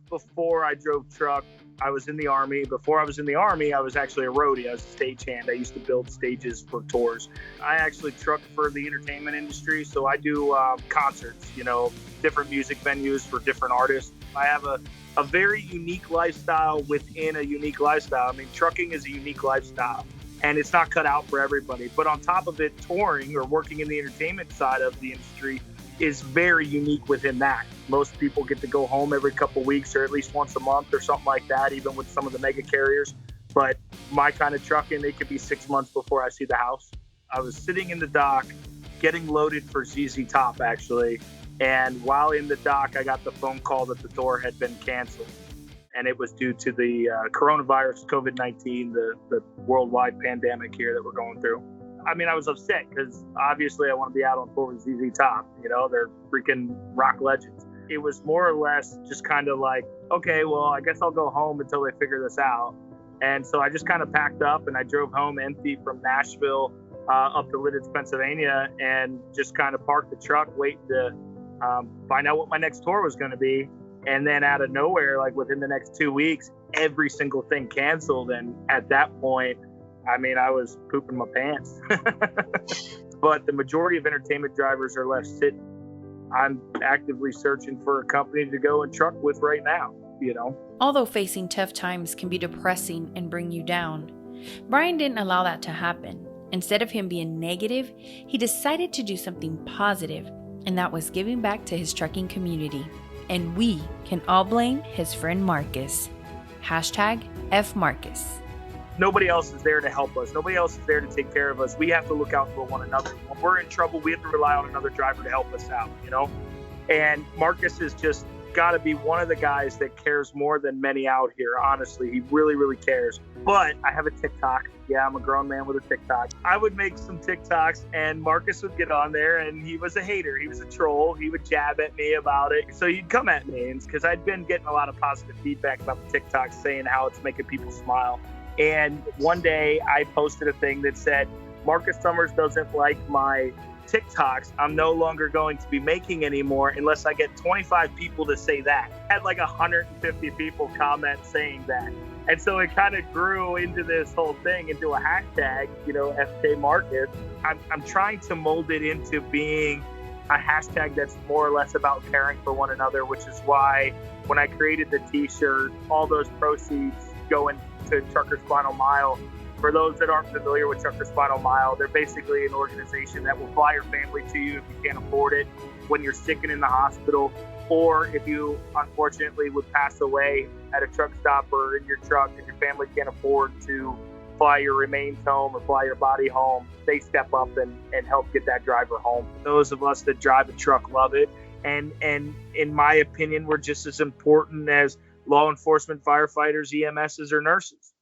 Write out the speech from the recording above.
before I drove truck, I was in the Army. Before I was in the Army, I was actually a roadie. I was a stagehand. I used to build stages for tours. I actually truck for the entertainment industry. So I do concerts, different music venues for different artists. I have a very unique lifestyle within a unique lifestyle. I mean, trucking is a unique lifestyle, and it's not cut out for everybody. But on top of it, touring or working in the entertainment side of the industry is very unique within that. Most people get to go home every couple weeks or at least once a month or something like that, even with some of the mega carriers. But my kind of trucking, it could be 6 months before I see the house. I was sitting in the dock getting loaded for ZZ Top, actually. And while in the dock, I got the phone call that the tour had been canceled. And it was due to the coronavirus, COVID-19, the worldwide pandemic here that we're going through. I mean, I was upset because obviously I want to be out on tour with ZZ Top. They're freaking rock legends. It was more or less just kind of like, okay, well, I guess I'll go home until they figure this out. And so I just kind of packed up and I drove home empty from Nashville up to Lidditz, Pennsylvania, and just kind of parked the truck waiting to find out what my next tour was going to be. And then out of nowhere, like within the next 2 weeks, every single thing canceled. And at that point, I mean, I was pooping my pants. But the majority of entertainment drivers are left sitting. I'm actively searching for a company to go and truck with right now, Although facing tough times can be depressing and bring you down, Brian didn't allow that to happen. Instead of him being negative, he decided to do something positive, and that was giving back to his trucking community. And we can all blame his friend Marcus. #FMarcus. Nobody else is there to help us. Nobody else is there to take care of us. We have to look out for one another. When we're in trouble, we have to rely on another driver to help us out, And Marcus has just got to be one of the guys that cares more than many out here, honestly. He really, really cares. But I have a TikTok. Yeah, I'm a grown man with a TikTok. I would make some TikToks, and Marcus would get on there, and he was a hater. He was a troll. He would jab at me about it. So he'd come at me, because I'd been getting a lot of positive feedback about the TikTok, saying how it's making people smile. And one day I posted a thing that said, Marcus Summers doesn't like my TikToks. I'm no longer going to be making anymore unless I get 25 people to say that. I had like 150 people comment saying that. And so it kind of grew into this whole thing, into a hashtag, FK Marcus. I'm trying to mold it into being a hashtag that's more or less about caring for one another, which is why when I created the t-shirt, all those proceeds go into Truckers Final Mile. For those that aren't familiar with Truckers Final Mile, they're basically an organization that will fly your family to you if you can't afford it when you're sick and in the hospital, or if you unfortunately would pass away at a truck stop or in your truck and your family can't afford to fly your remains home or fly your body home. They step up and help get that driver home. Those of us that drive a truck love it. And in my opinion, we're just as important as law enforcement, firefighters, EMSs, or nurses.